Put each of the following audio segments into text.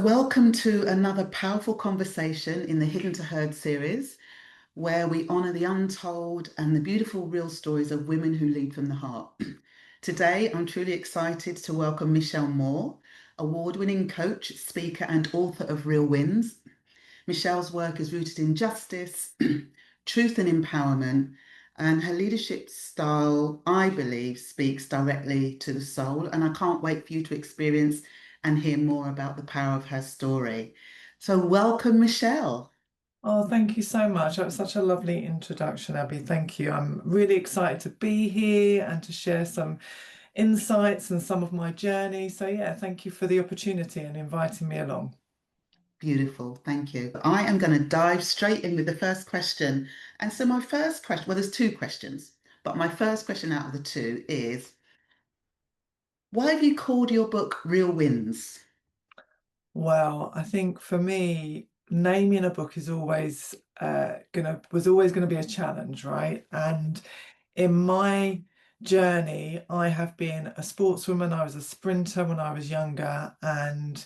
Welcome to another powerful conversation in the Hidden to Heard series, where we honor the untold and the beautiful real stories of women who lead from the heart. Today, I'm truly excited to welcome Michelle Moore, award-winning coach, speaker, and author of Real Wins. Michelle's work is rooted in justice, truth, and empowerment, and her leadership style, I believe, speaks directly to the soul. And I can't wait for you to experience and hear more about the power of her story. So, welcome, Michelle. Oh, thank you so much. That was such a lovely introduction, Abby. Thank you. I'm really excited to be here and to share some insights and some of my journey. So, yeah, thank you for the opportunity and inviting me along. Beautiful, thank you. I am going to dive straight in with the first question. And so, my first question, well, there's two questions, but my first question out of the two is why have you called your book Real Wins? Well, I think for me, naming a book is always was always gonna be a challenge, right? And in my journey, I have been a sportswoman. I was a sprinter when I was younger, and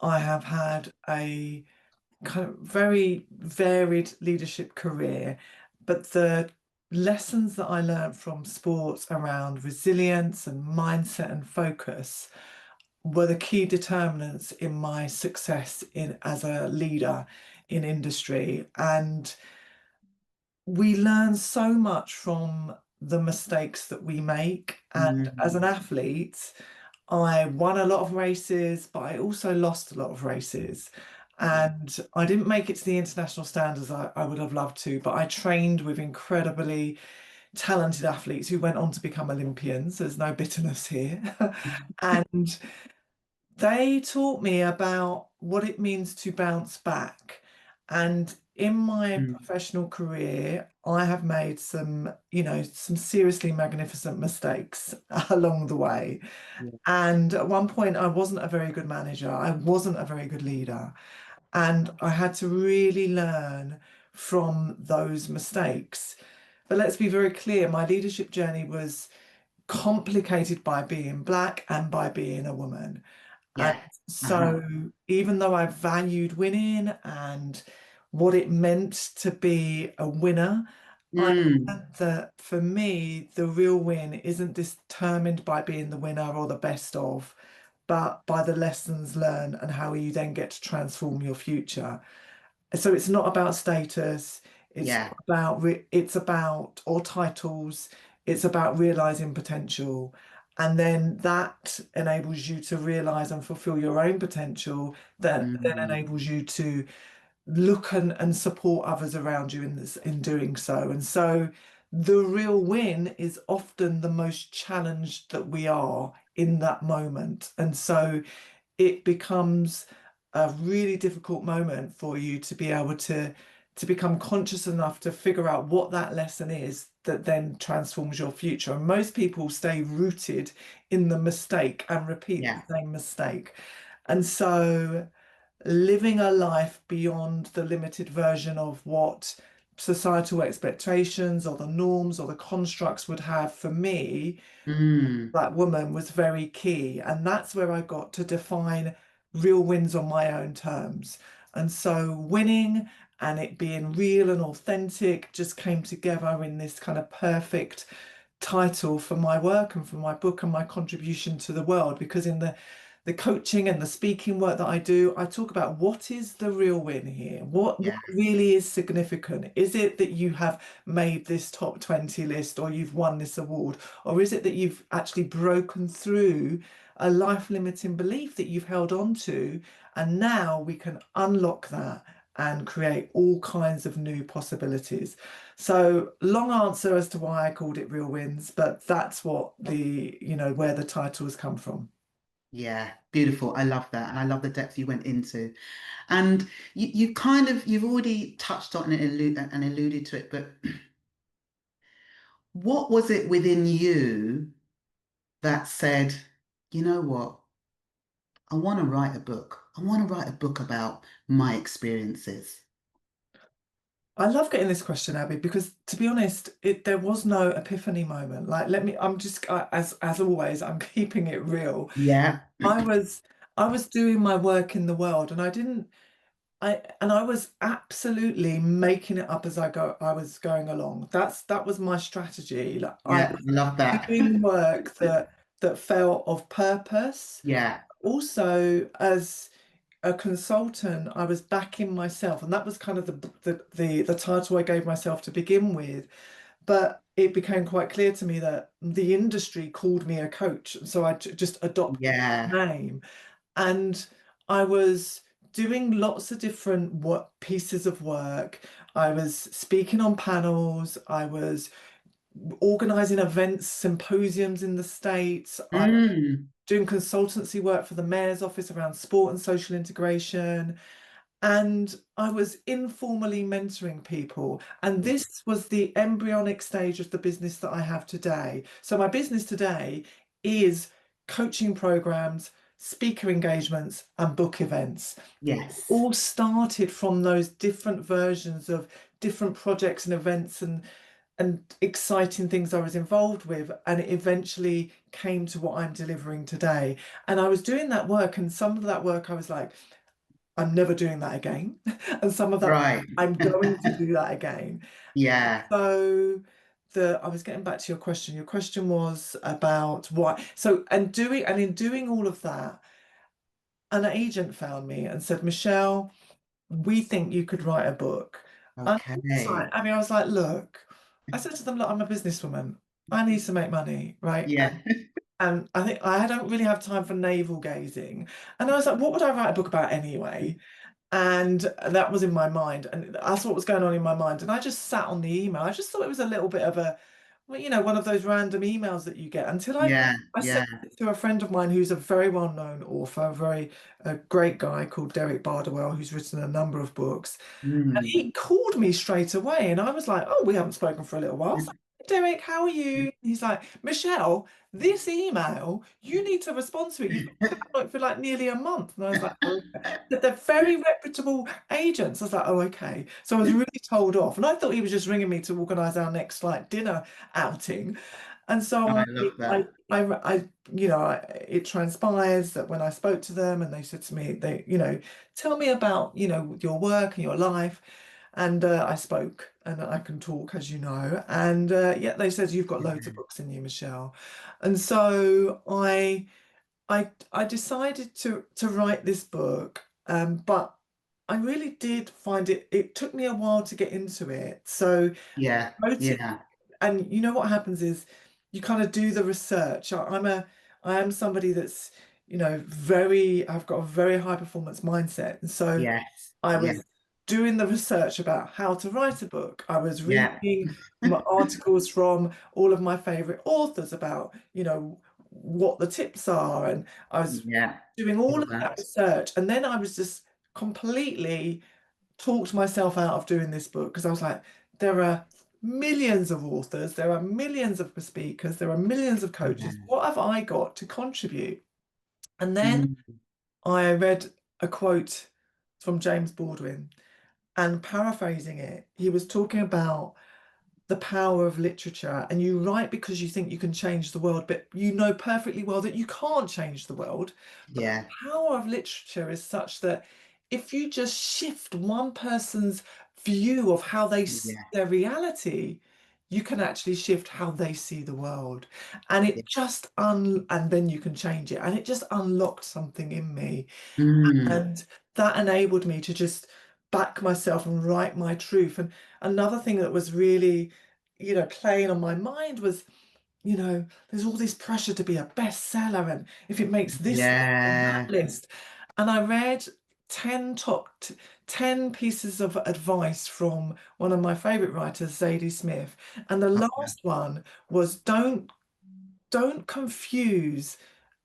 I have had a kind of very varied leadership career, but the lessons that I learned from sports around resilience and mindset and focus were the key determinants in my success in as a leader in industry. And we learn so much from the mistakes that we make. And as an Mm, athlete, I won a lot of races, but I also lost a lot of races. yeah. And I didn't make it to the international standards I would have loved to, but I trained with incredibly talented athletes who went on to become Olympians. There's no bitterness here. And they taught me about what it means to bounce back. And in my Mm, professional career, I have made some seriously magnificent mistakes along the way. yeah. And at one point, I wasn't a very good manager. I wasn't a very good leader. And I had to really learn from those mistakes. But let's be very clear, my leadership journey was complicated by being Black and by being a woman. And Yeah. Uh-huh. so, even though I valued winning and what it meant to be a winner, I Mm, learned that for me, the real win isn't determined by being the winner or the best of, but by the lessons learned and how you then get to transform your future. So it's not about status, it's yeah. it's about or titles, it's about realizing potential. And then that enables you to realize and fulfill your own potential, that then Mm, enables you to look and support others around you in in doing so. And so the real win is often the most challenged that we are in that moment. And so it becomes a really difficult moment for you to be able to become conscious enough to figure out what that lesson is that then transforms your future. And most people stay rooted in the mistake and repeat the yeah. same mistake. And so living a life beyond the limited version of what societal expectations or the norms or the constructs would have for me, Mm, that woman, was very key. And that's where I got to define real wins on my own terms. And so winning and it being real and authentic just came together in this kind of perfect title for my work and for my book and my contribution to the world. Because in the coaching and the speaking work that I do, I talk about what is the real win here? What yeah. really is significant? Is it that you have made this top 20 list or you've won this award? Or is it that you've actually broken through a life limiting belief that you've held on to? And now we can unlock that and create all kinds of new possibilities. So, long answer as to why I called it Real Wins, but that's what where the title has come from. Yeah, beautiful. I love that. And I love the depth you went into. And you kind of, you've already touched on it and alluded to it, but what was it within you that said, you know what? I want to write a book. I want to write a book about my experiences. I love getting this question, Abby, because to be honest, there was no epiphany moment. Like, I'm just as always, I'm keeping it real. Yeah. I was I was doing my work in the world, and I was absolutely making it up as I was going along. That was my strategy. Like I Yeah, was I love that. doing work that felt of purpose. Yeah. Also, as a consultant, I was backing myself, and that was kind of the title I gave myself to begin with. But it became quite clear to me that the industry called me a coach, so I just adopted Yeah. the name. And I was doing lots of different pieces of work. I was speaking on panels. I was organizing events, symposiums in the States. I was Mm. doing consultancy work for the mayor's office around sport and social integration. And I was informally mentoring people. And this was the embryonic stage of the business that I have today. So my business today is coaching programs, speaker engagements, and book events. Yes. All started from those different versions of different projects and events and exciting things I was involved with, and it eventually came to what I'm delivering today. And I was doing that work, and some of that work I was like, I'm never doing that again. And some of that, Right. I'm going to do that again. Yeah. So I was getting back to your question. Your question was about why. So and in doing all of that, an agent found me and said, Michelle, we think you could write a book. And Okay. I was like, look, I said to them, look, I'm a businesswoman. I need to make money, right? Yeah. And I think I don't really have time for navel gazing. And I was like, what would I write a book about anyway? And that was in my mind, and that's what was going on in my mind. And I just sat on the email. I just thought it was a little bit of a, well, one of those random emails that you get until Yeah. I sent Yeah. it to a friend of mine who's a very well-known author, a great guy called Derek Bardowell, who's written a number of books. And Mm. he called me straight away, and I was like, "Oh, we haven't spoken for a little while." So, Derek, how are you? He's like, "Michelle, this email, you need to respond to it. You've been on it for like nearly a month." And I was like, "Oh, okay." But they're very reputable agents. I was like, "Oh, okay." So I was really told off, and I thought he was just ringing me to organise our next like dinner outing. And so I love that. it transpires that when I spoke to them and they said to me, tell me about, your work and your life. And I spoke, and I can talk, as you know. And yeah, they said, you've got loads of books in you, Michelle. And so I decided to write this book, but I really did find it took me a while to get into it. So Yeah. wrote it, Yeah. and what happens is you kind of do the research. I am somebody that's, I've got a very high performance mindset. And so Yes. I Yeah. was doing the research about how to write a book. I was Yeah. reading my articles from all of my favorite authors about, what the tips are. And I was Yeah. doing all All of that that. research. And then I was just completely talked myself out of doing this book because I was like, there are millions of authors, there are millions of speakers, there are millions of Yeah. coaches. What have I got to contribute? And then Mm. I read a quote from James Baldwin, and paraphrasing it, he was talking about the power of literature. And you write because you think you can change the world, but you know perfectly well that you can't change the world. But the Yeah. power of literature is such that if you just shift one person's view of how they see Yeah. their reality, you can actually shift how they see the world. And Yeah. and then you can change it. And it just unlocked something in me. Mm. And that enabled me to just back myself and write my truth. And another thing that was really, playing on my mind was, there's all this pressure to be a bestseller, and if it makes this list and that Yeah. list. And I read 10 10 pieces of advice from one of my favorite writers, Zadie Smith. And the Okay. last one was don't confuse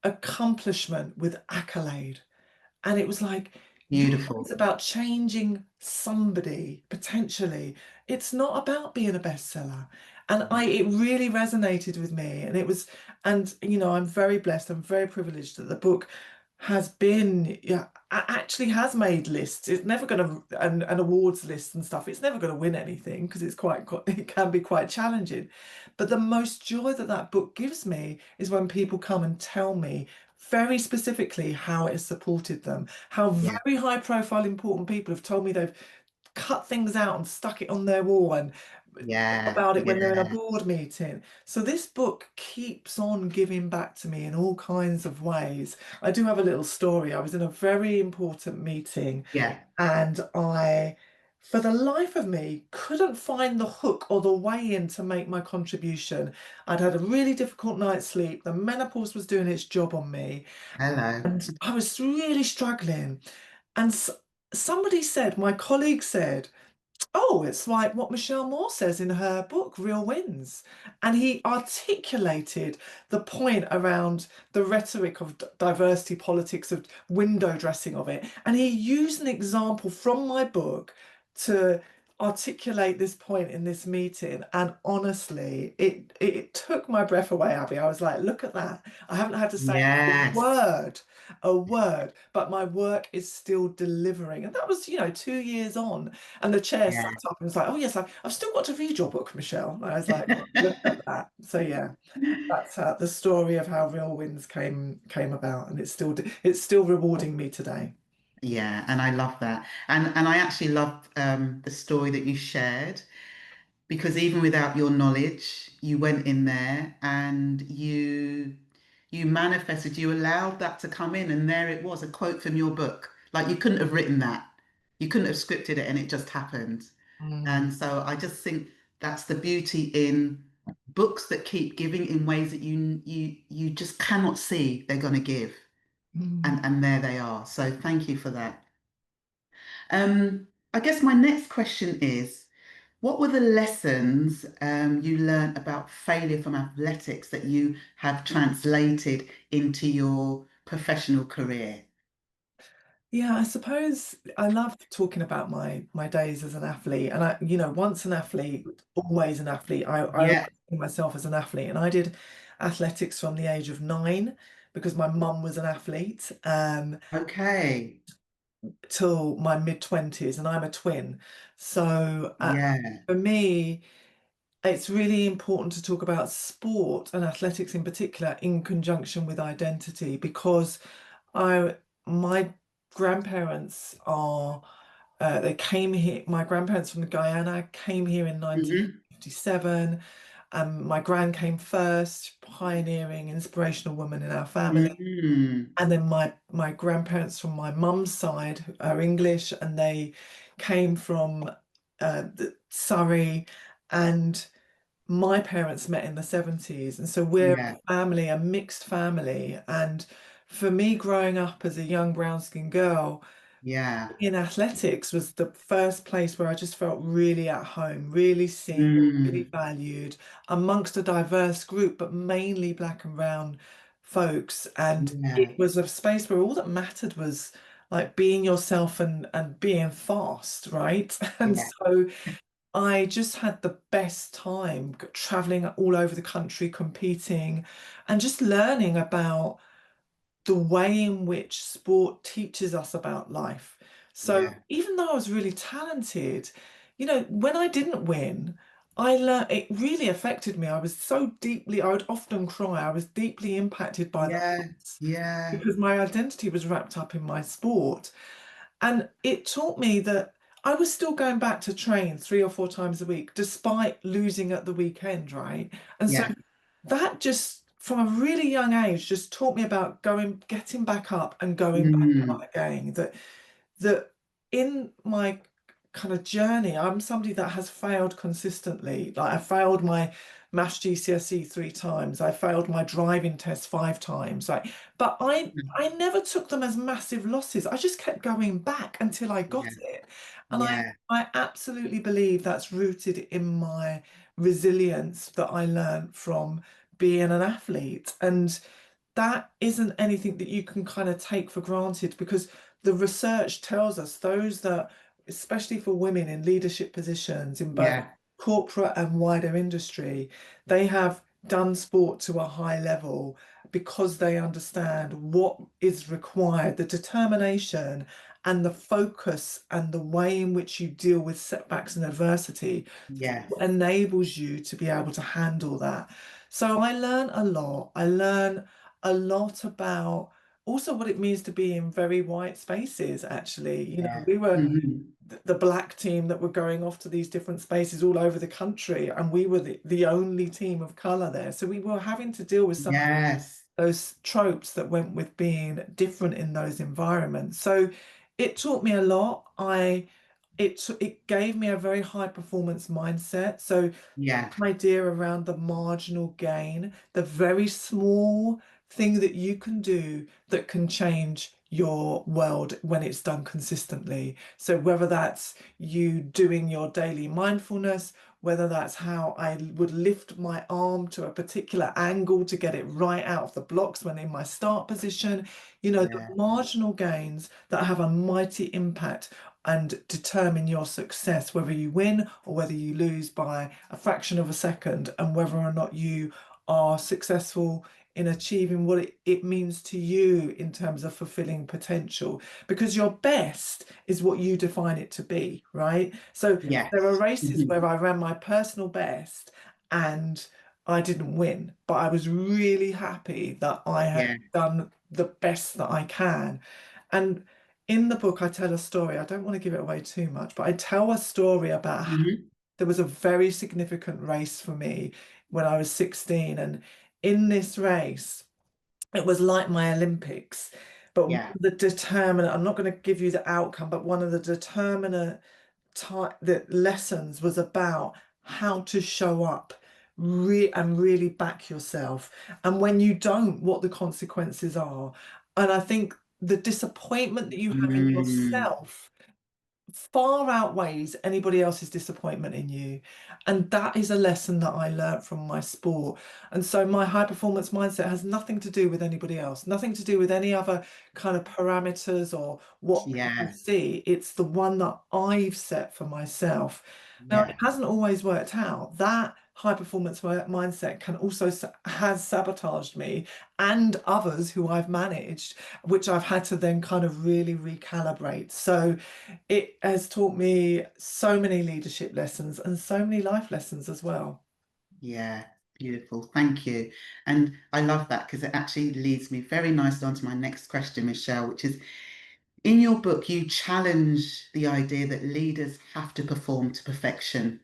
accomplishment with accolade. And it was like, your Beautiful. is about changing somebody potentially. It's not about being a bestseller. And it really resonated with me. And I'm very blessed, I'm very privileged that the book has been, yeah, actually has made lists. It's never going to, and awards lists and stuff. It's never going to win anything because it can be quite challenging. But the most joy that book gives me is when people come and tell me very specifically how it has supported them. How Yeah. very high profile, important people have told me they've cut things out and stuck it on their wall and Yeah. about it when they're in a Yeah. board meeting. So this book keeps on giving back to me in all kinds of ways. I do have a little story. I was in a very important meeting Yeah. and I, for the life of me, couldn't find the hook or the way in to make my contribution. I'd had a really difficult night's sleep. The menopause was doing its job on me, Hello. and I was really struggling. And somebody said, my colleague said, "Oh, it's like what Michelle Moore says in her book, Real Wins." And he articulated the point around the rhetoric of diversity politics, of window dressing of it. And he used an example from my book to articulate this point in this meeting. And honestly, it took my breath away, Abby. I was like, look at that. I haven't had to say Yes. a word, but my work is still delivering. And that was, 2 years on. And the chair Yeah. sat up and was like, "Oh yes, I've still got to read your book, Michelle." And I was like, "Look at that." So yeah, that's the story of how Real Winds came about, and it's still rewarding me today. Yeah, and I love that. And I actually love the story that you shared because even without your knowledge, you went in there and you manifested, you allowed that to come in, and there it was, a quote from your book. Like you couldn't have written that. You couldn't have scripted it and it just happened. Mm, And so I just think that's the beauty in books that keep giving in ways that you just cannot see they're going to give. mm. And there they are. So thank you for that. I guess my next question is, what were the lessons you learned about failure from athletics that you have translated into your professional career? Yeah, I suppose I love talking about my days as an athlete, and once an athlete, always an athlete. I always Yeah. see myself as an athlete, and I did athletics from the age of 9 because my mum was an athlete. Okay. Till my mid 20s, and I'm a twin. So Yeah. for me, it's really important to talk about sport and athletics in particular in conjunction with identity because my grandparents are they came here. My grandparents from Guyana came here in Hmm. 1957. My gran came first, pioneering, inspirational woman in our family. Hmm. And then my grandparents from my mum's side are English, and they came from Surrey, and my parents met in the 70s, and so we're Yeah. a mixed family. And for me, growing up as a young brown skinned girl, Yeah. in athletics was the first place where I just felt really at home, really seen, really Mm. valued amongst a diverse group, but mainly black and brown folks. And it Yeah. was a space where all that mattered was like being yourself and being fast, right? And Yeah. so I just had the best time traveling all over the country, competing and just learning about the way in which sport teaches us about life. So Yeah. even though I was really talented, when I didn't win, I learned it really affected me. I would often cry. I was deeply impacted by that Yeah. loss Yeah. because my identity was wrapped up in my sport. And it taught me that I was still going back to train 3 or 4 times a week, despite losing at the weekend, right? And so Yeah. that just from a really young age just taught me about getting back up and going back out Mm. again. That in my kind of journey, I'm somebody that has failed consistently. Like I failed my maths GCSE 3 times. I failed my driving test 5 times. But I never took them as massive losses. I just kept going back until I got Yeah. it. And Yeah. I absolutely believe that's rooted in my resilience that I learned from being an athlete. And that isn't anything that you can kind of take for granted because the research tells us those that, especially for women in leadership positions in both Yeah. corporate and wider industry, they have done sport to a high level because they understand what is required, the determination and the focus and the way in which you deal with setbacks and adversity Yes. enables you to be able to handle that. So I learn a lot. I learn a lot about also what it means to be in very white spaces, actually. Yeah. We were Hmm. the black team that were going off to these different spaces all over the country, and we were the only team of color there. So we were having to deal with some of Yes. those tropes that went with being different in those environments. So it taught me a lot. It gave me a very high performance mindset. So Yeah. idea around the marginal gain, the very small thing that you can do that can change your world when it's done consistently. So whether that's you doing your daily mindfulness, whether that's how I would lift my arm to a particular angle to get it right out of the blocks when in my start position, the Yeah. marginal gains that have a mighty impact and determine your success, whether you win or whether you lose by a fraction of a second, and whether or not you are successful in achieving what it means to you in terms of fulfilling potential. Because your best is what you define it to be, right? So there are Yes. races Hmm. where I ran my personal best and I didn't win, but I was really happy that I had Yeah. done the best that I can. And in the book, I tell a story. I don't want to give it away too much, but I tell a story about how Hmm. there was a very significant race for me when I was 16. And in this race, it was like my Olympics. But one Yeah. of the determinant, I'm not going to give you the outcome, but one of the determinant the lessons was about how to show up and really back yourself. And when you don't, what the consequences are. And I think the disappointment that you have in Mm. yourself far outweighs anybody else's disappointment in you. And that is a lesson that I learned from my sport. And so my high performance mindset has nothing to do with anybody else, nothing to do with any other kind of parameters or what people Yeah. see. It's the one that I've set for myself. Now, it Yeah. hasn't always worked out. That high performance mindset can also has sabotaged me and others who I've managed, which I've had to then kind of really recalibrate. So it has taught me so many leadership lessons and so many life lessons as well. Yeah. Beautiful. Thank you. And I love that because it actually leads me very nicely on to my next question, Michelle, which is in your book, you challenge the idea that leaders have to perform to perfection.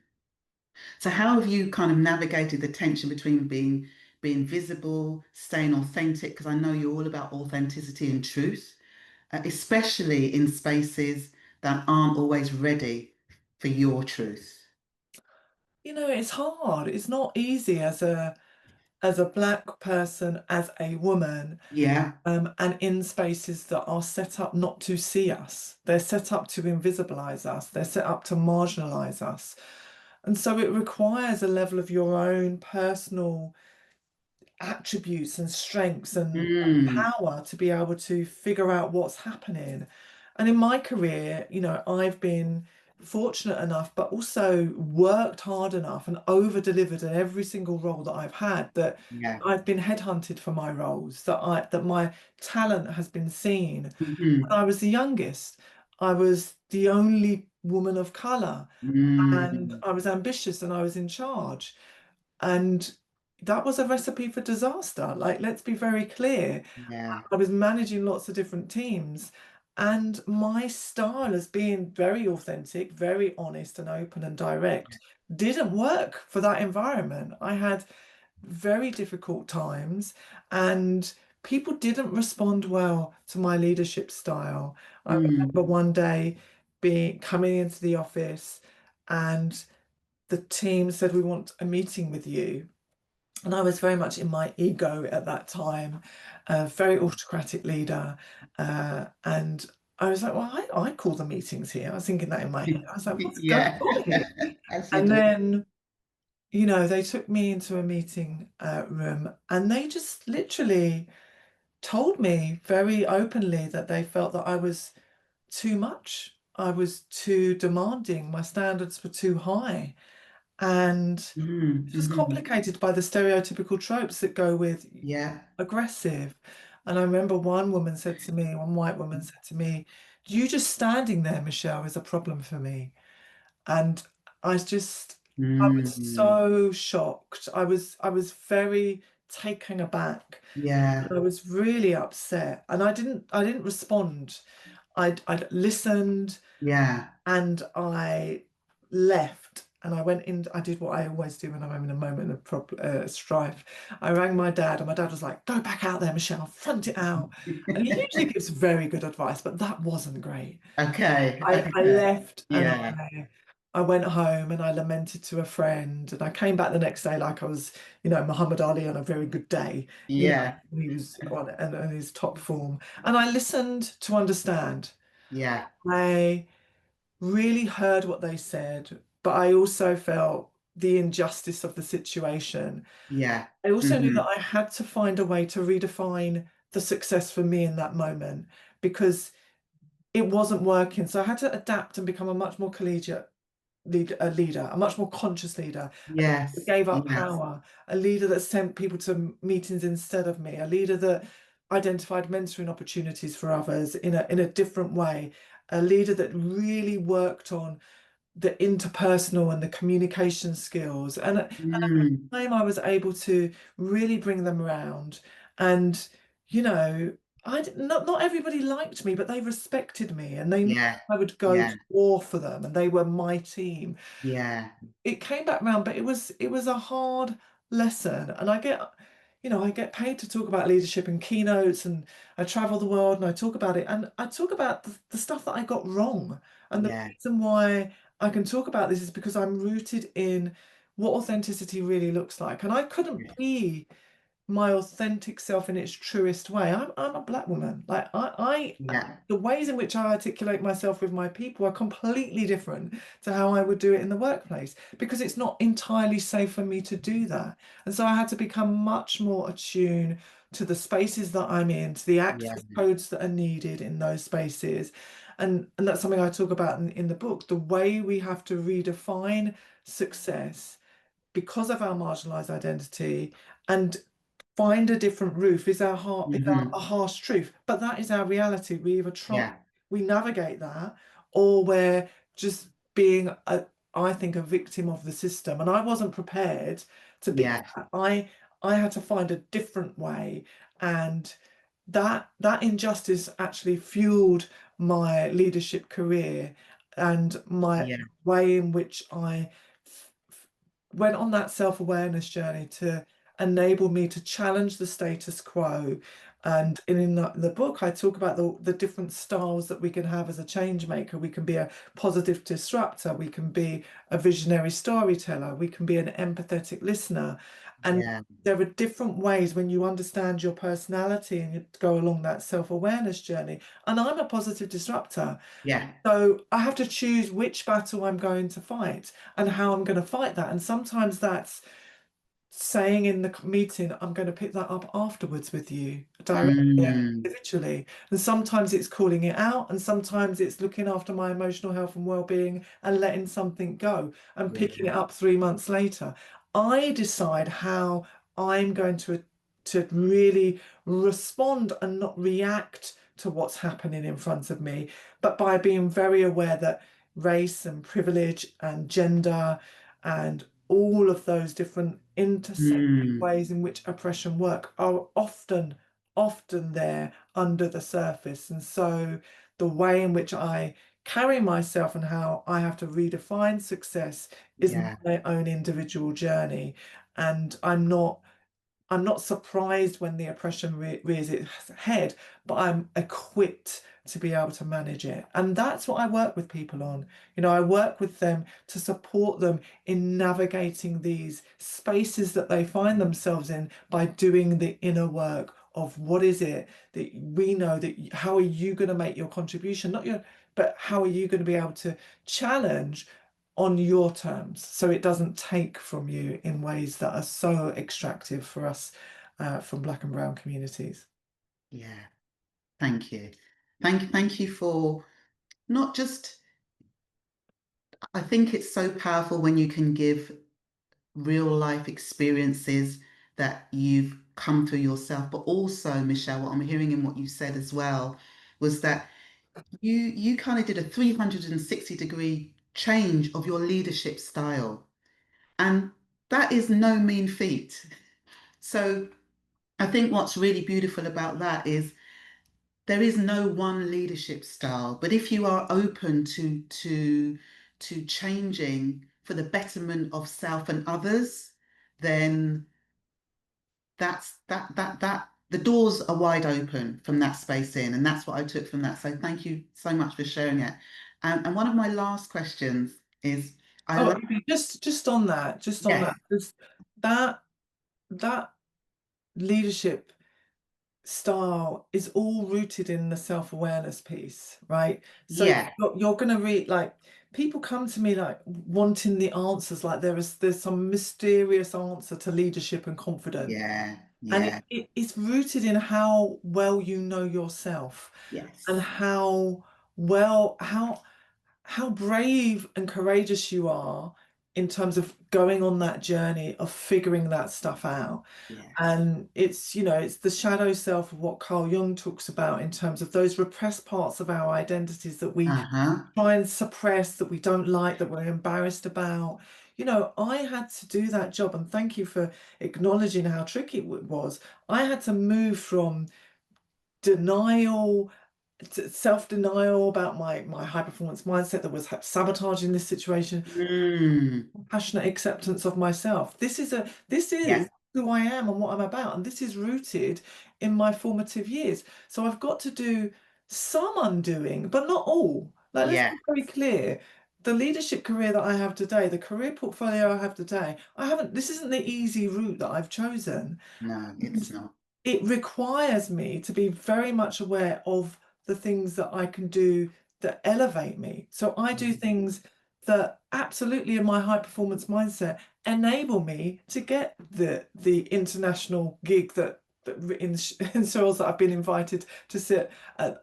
So how have you kind of navigated the tension between being visible, staying authentic? Because I know you're all about authenticity and truth, especially in spaces that aren't always ready for your truth. It's hard. It's not easy as a black person, as a woman, Yeah. and in spaces that are set up not to see us. They're set up to invisibilize us. They're set up to marginalize us. And so it requires a level of your own personal attributes and strengths and Mm. power to be able to figure out what's happening. And in my career, I've been fortunate enough, but also worked hard enough and over delivered in every single role that I've had that Yeah. I've been headhunted for my roles, that my talent has been seen. When Hmm. I was the youngest, I was the only woman of color, and Mm. I was ambitious and I was in charge. And that was a recipe for disaster. Like, let's be very clear. Yeah. I was managing lots of different teams, and my style as being very authentic, very honest and open and direct didn't work for that environment. I had very difficult times, and people didn't respond well to my leadership style. I remember Mm. one day being coming into the office, and the team said, "We want a meeting with you." And I was very much in my ego at that time, a very autocratic leader. And I was like, well, I call the meetings here. I was thinking that in my head. I was like, what's going Yeah. on here? As you And do. then, they took me into a meeting room, and they just literally told me very openly that they felt that I was too much. I was too demanding. My standards were too high. And Mm. it's just Hmm. complicated by the stereotypical tropes that go with Yeah. aggressive. And I remember one white woman said to me, you just standing there, Michelle, is a problem for me. And I was Mm. so shocked. I was very taken aback. Yeah. I was really upset, and I didn't respond. I'd listened, Yeah. and I left, and I went in. I did what I always do when I'm in a moment of strife. I rang my dad, and my dad was like, "Go back out there, Michelle, front it out." And he usually gives very good advice, but that wasn't great. Okay. I Okay. left, and Yeah. I went home, and I lamented to a friend, and I came back the next day like I was, Muhammad Ali on a very good day. Yeah. He was on and his top form, and I listened to understand. Yeah. I really heard what they said, but I also felt the injustice of the situation. Yeah. I also knew that Hmm. I had to find a way to redefine the success for me in that moment because it wasn't working. So I had to adapt and become a much more collegiate leader, a much more conscious leader, a leader that Yes. gave up Yes. power, a leader that sent people to meetings instead of me, a leader that identified mentoring opportunities for others in a different way, a leader that really worked on the interpersonal and the communication skills. And Mm. time I was able to really bring them around. And, you know, not everybody liked me, but they respected me and they knew Yeah. I would go Yeah. to war for them and they were my team. Yeah. It came back round, but it was a hard lesson. And I get paid to talk about leadership and keynotes, and I travel the world and I talk about it. And I talk about the stuff that I got wrong. And the Yeah. reason why I can talk about this is because I'm rooted in what authenticity really looks like. And I couldn't be my authentic self in its truest way. I'm a black woman. Like Yeah. the ways in which I articulate myself with my people are completely different to how I would do it in the workplace because it's not entirely safe for me to do that. And so I had to become much more attuned to the spaces that I'm in, to the Yeah. access codes that are needed in those spaces. And that's something I talk about in the book, the way we have to redefine success because of our marginalized identity and find a different roof is our a Hmm. harsh truth, but that is our reality. We either try, Yeah. we navigate that, or we're just being I think, a victim of the system. And I wasn't prepared to be Yeah. that. I had to find a different way, and that injustice actually fueled my leadership career and my Yeah. way in which I went on that self-awareness journey to enable me to challenge the status quo. And in the book, I talk about the different styles that we can have as a change maker. We can be a positive disruptor, we can be a visionary storyteller, we can be an empathetic listener. And Yeah. there are different ways when you understand your personality and you go along that self-awareness journey. And I'm a positive disruptor. Yeah. So I have to choose which battle I'm going to fight and how I'm going to fight that. And sometimes that's saying in the meeting, I'm going to pick that up afterwards with you directly and Mm. individually. And sometimes it's calling it out, and sometimes it's looking after my emotional health and well-being and letting something go and picking Yeah. it up 3 months later. I decide how I'm going to really respond and not react to what's happening in front of me, but by being very aware that race and privilege and gender and all of those different intersecting Mm. ways in which oppression work are often there under the surface. And so the way in which I carry myself and how I have to redefine success is Yeah. my own individual journey. And I'm not surprised when the oppression rears its head, but I'm equipped to be able to manage it. And that's what I work with people on. I work with them to support them in navigating these spaces that they find themselves in by doing the inner work of what is it that we know that how are you going to make your contribution, not your, but how are you going to be able to challenge on your terms so it doesn't take from you in ways that are so extractive for us from Black and brown communities. Yeah. Thank you. Thank you for not just, I think it's so powerful when you can give real life experiences that you've come through yourself, but also, Michelle, what I'm hearing in what you said as well was that you kind of did a 360-degree change of your leadership style. And that is no mean feat. So I think what's really beautiful about that is there is no one leadership style, but if you are open to changing for the betterment of self and others, then that the doors are wide open from that space in, and that's what I took from that. So thank you so much for sharing it. And one of my last questions is, I Oh, love, Amy, just on that, yes, because that that leadership style is all rooted in the self-awareness piece, right? So yeah, you're going to read, like, people come to me like wanting the answers, like there's some mysterious answer to leadership and confidence. yeah, And yeah, it's rooted in how well you know yourself, and yes, how well how brave and courageous you are in terms of going on that journey of figuring that stuff out. yes, And it's the shadow self of what Carl Jung talks about in terms of those repressed parts of our identities that we uh-huh, try and suppress, that we don't like, that we're embarrassed about. I had to do that job, and thank you for acknowledging how tricky it was. I had to move from denial, self-denial about my high performance mindset that was sabotaging this situation, mm, passionate acceptance of myself. This is yeah, who I am and what I'm about, and this is rooted in my formative years. So I've got to do some undoing, but not all. Like, let's yeah, be very clear. The leadership career that I have today, the career portfolio I have today, this isn't the easy route that I've chosen. no, it's not, It requires me to be very much aware of the things that I can do that elevate me. So I do mm, things that absolutely in my high performance mindset enable me to get the international gig that in Seoul, that I've been invited to sit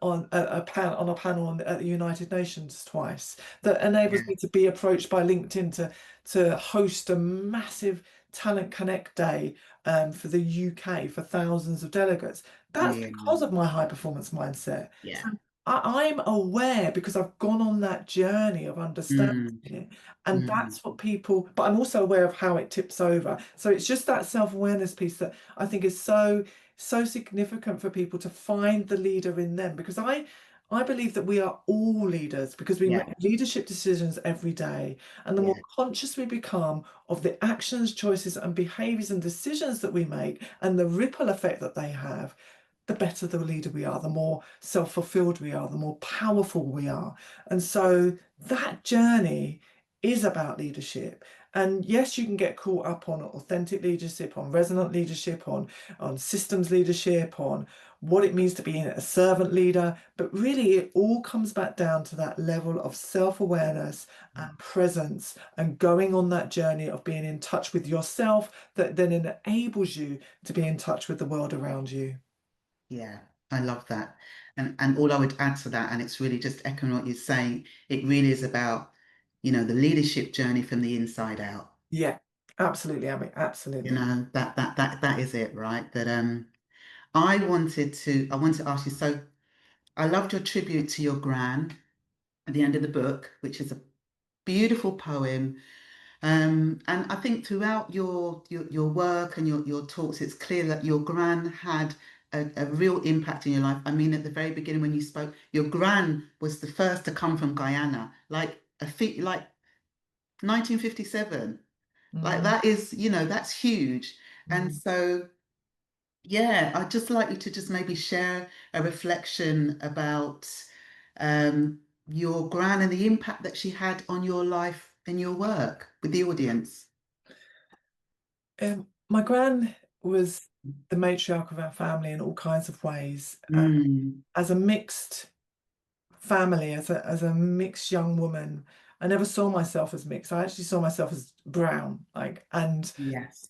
on a panel at the United Nations twice, that enables yeah, me to be approached by LinkedIn to host a massive Talent Connect Day for the UK for thousands of delegates. That's really, because of my high performance mindset. yeah, So I'm aware because I've gone on that journey of understanding mm, it. And mm, that's what people, but I'm also aware of how it tips over. So it's just that self-awareness piece that I think is so significant for people to find the leader in them, because I believe that we are all leaders because we make yeah, leadership decisions every day. And the more yeah, conscious we become of the actions, choices, and behaviors and decisions that we make and the ripple effect that they have, the better the leader we are, the more self-fulfilled we are, the more powerful we are. And so that journey is about leadership. And yes, you can get caught up on authentic leadership, on resonant leadership, on systems leadership, on what it means to be a servant leader. But really, it all comes back down to that level of self-awareness and presence, and going on that journey of being in touch with yourself that then enables you to be in touch with the world around you. yeah. I love that. And all I would add to that, and it's really just echoing what you're saying, it really is about, the leadership journey from the inside out. Yeah, absolutely, Amy, absolutely. That is it, right? That I wanted to ask you, so I loved your tribute to your gran at the end of the book, which is a beautiful poem. And I think throughout your work and your talks, it's clear that your gran had a real impact in your life. I mean, at the very beginning when you spoke, your gran was the first to come from Guyana, like like 1957. Like Mm, that is, that's huge. And mm. so, yeah, I'd just like you to just maybe share a reflection about your gran and the impact that she had on your life and your work with the audience. My gran was the matriarch of our family in all kinds of ways. Mm, As a mixed family, as a mixed young woman, I never saw myself as mixed. I actually saw myself as brown. And yes.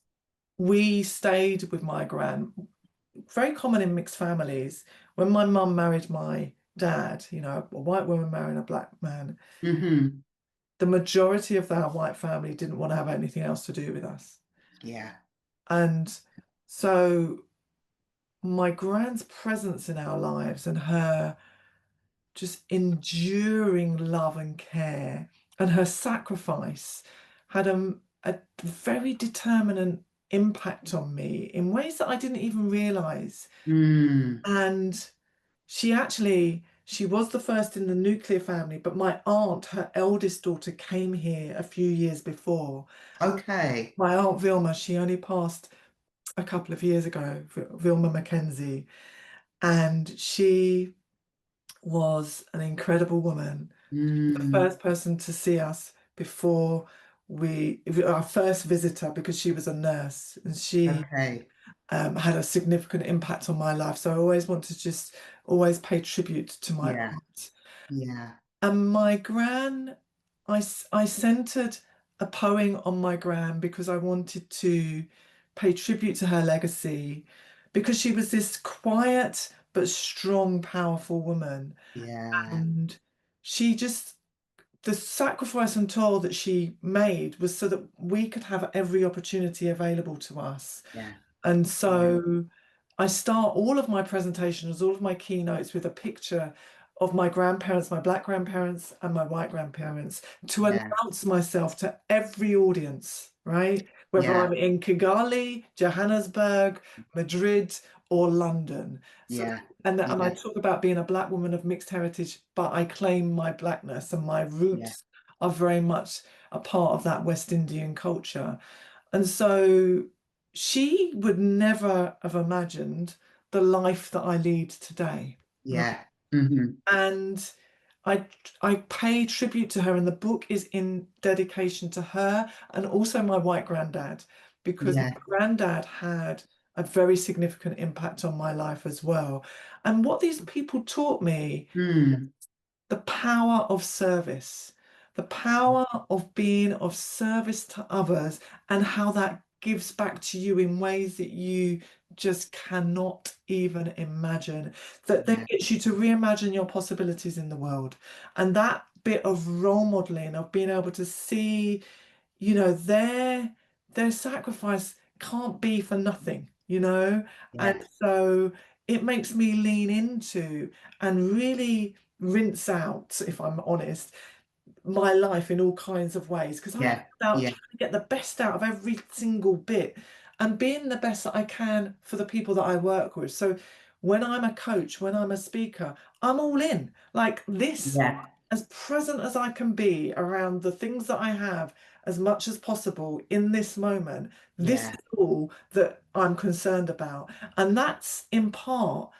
we stayed with my gran. Very common in mixed families. When my mum married my dad, a white woman marrying a black man, Hmm. the majority of that white family didn't want to have anything else to do with us. Yeah. And so my grand's presence in our lives and her just enduring love and care and her sacrifice had a very determinant impact on me in ways that I didn't even realize. Mm. And she was the first in the nuclear family, but my aunt, her eldest daughter, came here a few years before. Okay. My aunt Vilma, she only passed a couple of years ago, Vilma Mackenzie, and she was an incredible woman. The Mm. first person to see us before our first visitor, because she was a nurse, and she Okay. had a significant impact on my life. So I always want to just always pay tribute to my Yeah. aunt. Yeah. And my gran, I centered a poem on my gran because I wanted to pay tribute to her legacy, because she was this quiet but strong, powerful woman. Yeah. And she just, the sacrifice and toil that she made was so that we could have every opportunity available to us. Yeah. And Yeah. so I start all of my presentations, all of my keynotes with a picture of my grandparents, my black grandparents and my white grandparents, to Yeah. announce myself to every audience, right? Whether Yeah. I'm in Kigali, Johannesburg, Madrid, or London. So, Yeah. and I Yeah. talk about being a black woman of mixed heritage, but I claim my blackness, and my Yeah. roots are very much a part of that West Indian culture. And so she would never have imagined the life that I lead today. Right? Yeah. Hmm. And I I pay tribute to her, and the book is in dedication to her and also my white granddad, because my Yeah. granddad had a very significant impact on my life as well. And what these people taught me, Mm. the power of service, the power of being of service to others, and how that gives back to you in ways that you just cannot even imagine. That then Yeah. gets you to reimagine your possibilities in the world. And that bit of role modeling, of being able to see, their sacrifice can't be for nothing, and Yeah. so it makes me lean into and really rinse out, if I'm honest, my life in all kinds of ways, because I'm Yeah. about Yeah. trying to get the best out of every single bit and being the best that I can for the people that I work with. So when I'm a coach, when I'm a speaker, I'm all in like this, Yeah. as present as I can be around the things that I have as much as possible in this moment. This Yeah. is all that I'm concerned about. And that's in part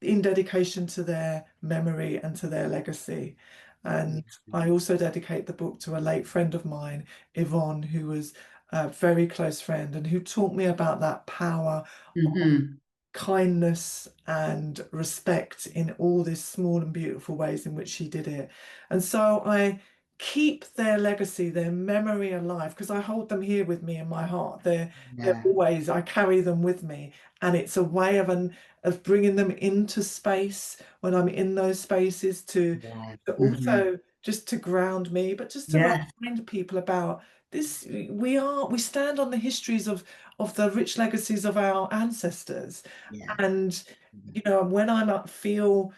in dedication to their memory and to their legacy. Yeah. And I also dedicate the book to a late friend of mine, Yvonne, who was a very close friend and who taught me about that power, Hmm. kindness and respect in all these small and beautiful ways in which she did it. And so I keep their legacy, their memory alive, because I hold them here with me in my heart. They're Yeah. always, I carry them with me, and it's a way of bringing them into space when I'm in those spaces, Yeah. to Hmm. also just to ground me, but just to Yeah. remind people about this. We stand on the histories of the rich legacies of our ancestors. Yeah. And when feel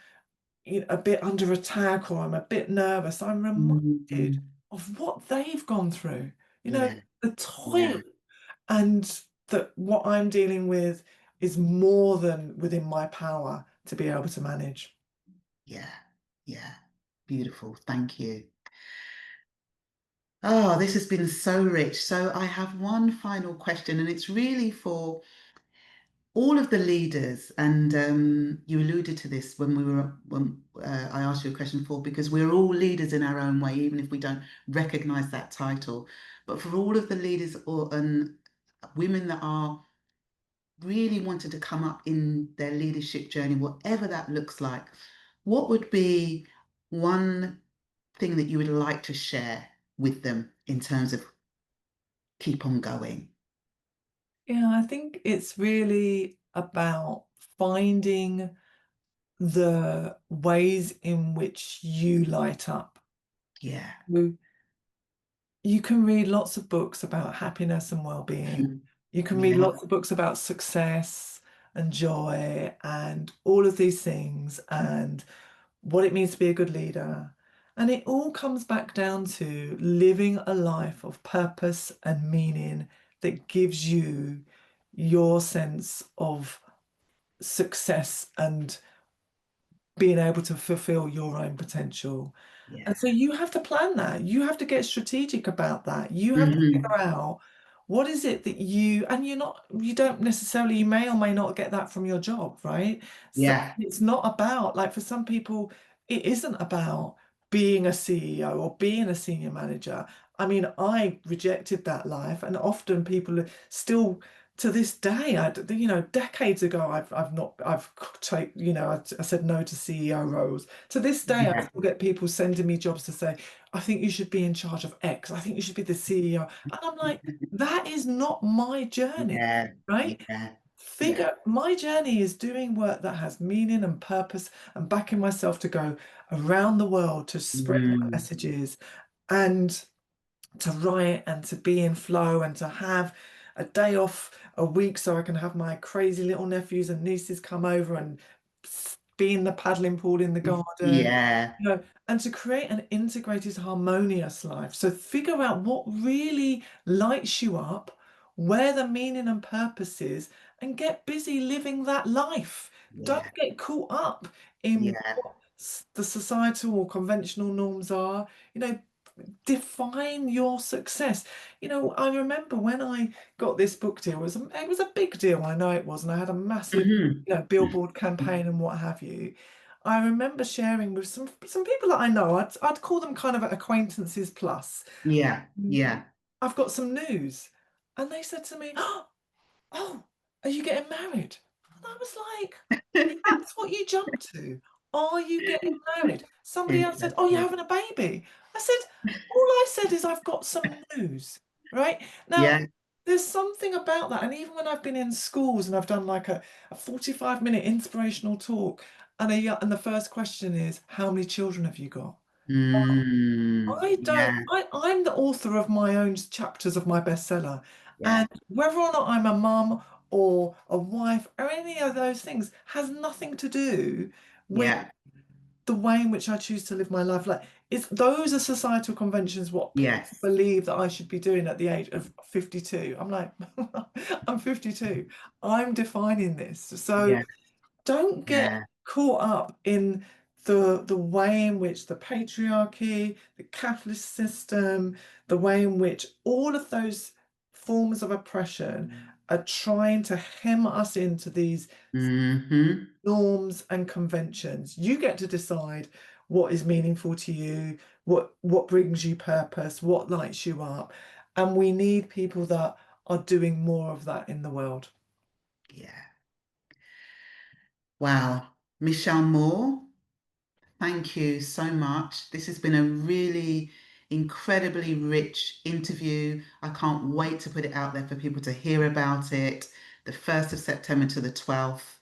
a bit under attack, or I'm a bit nervous, I'm reminded Mhm. of what they've gone through, Yeah. the toil, Yeah. and that what I'm dealing with is more than within my power to be able to manage. Yeah. Yeah. Beautiful. Thank you. Oh, this has been so rich. So I have one final question, and it's really for all of the leaders. And you alluded to this when I asked you a question before, because we're all leaders in our own way, even if we don't recognize that title. But for all of the leaders or and women that are really wanted to come up in their leadership journey, whatever that looks like, what would be one thing that you would like to share with them in terms of keep on going? Yeah, I think it's really about finding the ways in which you light up. Yeah. You can read lots of books about happiness and well-being. You can read Yeah. lots of books about success and joy and all of these things and what it means to be a good leader. And it all comes back down to living a life of purpose and meaning that gives you your sense of success and being able to fulfill your own potential. Yeah. And so you have to plan that. You have to get strategic about that. You have to Hmm. figure out what is it that and you don't necessarily, you may or may not get that from your job, right? So Yeah. it's not about, like for some people, it isn't about being a CEO or being a senior manager. I mean, I rejected that life, and often people are still to this day, decades ago, I've not, I've take, I said no to CEO roles. To this day, I Yeah. still get people sending me jobs to say, I think you should be in charge of X. I think you should be the CEO. And I'm like, that is not my journey, Yeah. right? Yeah. Yeah. Figure my journey is doing work that has meaning and purpose and backing myself to go around the world to spread my Mm. messages and to write and to be in flow and to have a day off a week so I can have my crazy little nephews and nieces come over and be in the paddling pool in the garden, Yeah. and to create an integrated, harmonious life. So figure out what really lights you up, where the meaning and purpose is, and get busy living that life. Don't Yeah. get caught up in Yeah. what the societal or conventional norms are. You know, define your success. I remember when I got this book deal, it was a big deal. I know it was, and I had a massive, Hmm. billboard campaign and what have you. I remember sharing with some people that I know. I'd call them kind of acquaintances plus. Yeah. Mm. Yeah. I've got some news, and they said to me, "Oh, are you getting married?" And I was like, that's what you jump to. Are you getting married? Somebody else said, "Oh, you're Interesting. having a baby." I said, all I said is I've got some news, right? Now, Yeah. there's something about that. And even when I've been in schools and I've done like a 45-minute inspirational talk, and the first question is, how many children have you got? Mm. I don't, Yeah. I'm the author of my own chapters of my bestseller. Yeah. And whether or not I'm a mum or a wife or any of those things has nothing to do with Yeah. the way in which I choose to live my life. Like, it's those are societal conventions, what people Yes. believe that I should be doing at the age of 52. I'm like, I'm 52. I'm defining this. So Yeah. don't get Yeah. caught up in the way in which the patriarchy, the capitalist system, the way in which all of those forms of oppression are trying to hem us into these Hmm. norms and conventions. You get to decide what is meaningful to you, what brings you purpose, what lights you up. And we need people that are doing more of that in the world. Yeah. Wow. Michelle Moore, thank you so much. This has been a really incredibly rich interview. I can't wait to put it out there for people to hear about it. The 1st of September to the 12th.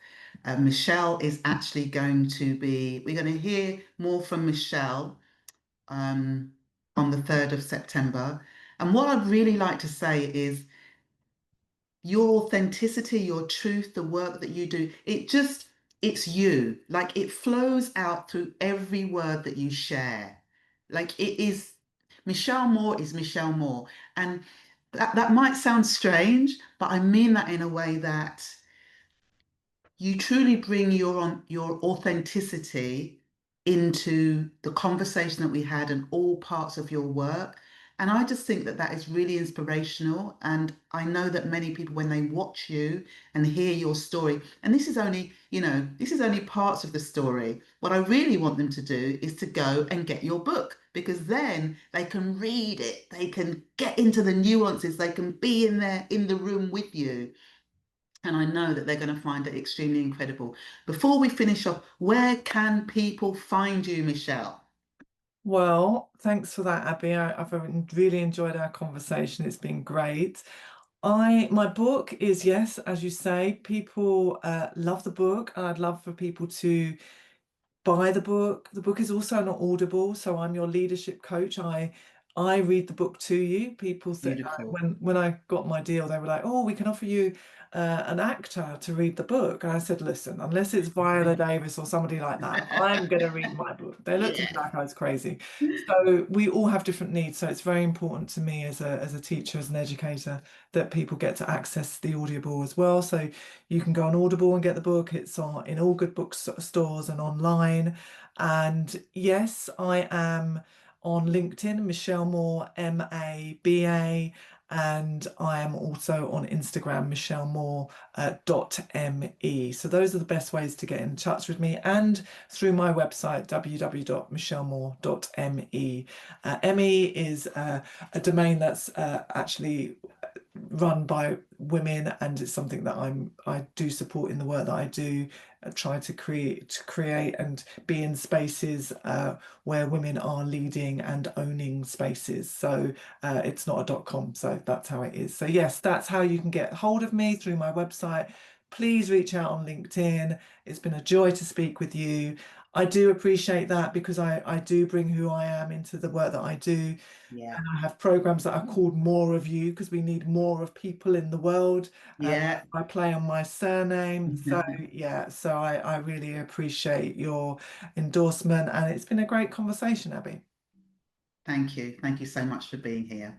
Michelle is actually we're going to hear more from Michelle um, on the 3rd of September. And what I'd really like to say is your authenticity, your truth, the work that you do, it's you. Like it flows out through every word that you share. Like it is, Michelle Moore is Michelle Moore. And that might sound strange, but I mean that in a way that you truly bring your authenticity into the conversation that we had and all parts of your work. And I just think that that is really inspirational. And I know that many people, when they watch you and hear your story, and this is only parts of the story. What I really want them to do is to go and get your book because then they can read it, they can get into the nuances, they can be in there in the room with you. And I know that they're going to find it extremely incredible. Before we finish off, where can people find you, Michelle? Well, thanks for that, Abby. I've really enjoyed our conversation. It's been great. My book is, yes, as you say, people love the book, and I'd love for people to buy the book. The book is also not Audible, so I'm your leadership coach. I I read the book to you. People say Beautiful. when I got my deal, they were like, "Oh, we can offer you an actor to read the book." And I said, "Listen, unless it's Viola Davis or somebody like that, I'm going to read my book." They looked at me Yes. like I was crazy. So we all have different needs. So it's very important to me as a teacher, as an educator, that people get to access the Audible as well. So you can go on Audible and get the book. It's on in all good bookstores and online. And yes, I am on LinkedIn, Michelle Moore, MABA, and I am also on Instagram, Michelle Moore .me. So those are the best ways to get in touch with me, and through my website, www.michellemore.me. ME is a domain that's actually run by women, and it's something that I do support in the work that I do. Try to create and be in spaces where women are leading and owning spaces. So it's not a .com, so that's how it is. So yes, that's how you can get hold of me, through my website. Please reach out on LinkedIn. It's been a joy to speak with you. I do appreciate that, because I do bring who I am into the work that I do. Yeah. And I have programs that are called More of You, because we need more of people in the world. Yeah. I play on my surname. So yeah, so I really appreciate your endorsement, and it's been a great conversation, Abby. Thank you. Thank you so much for being here.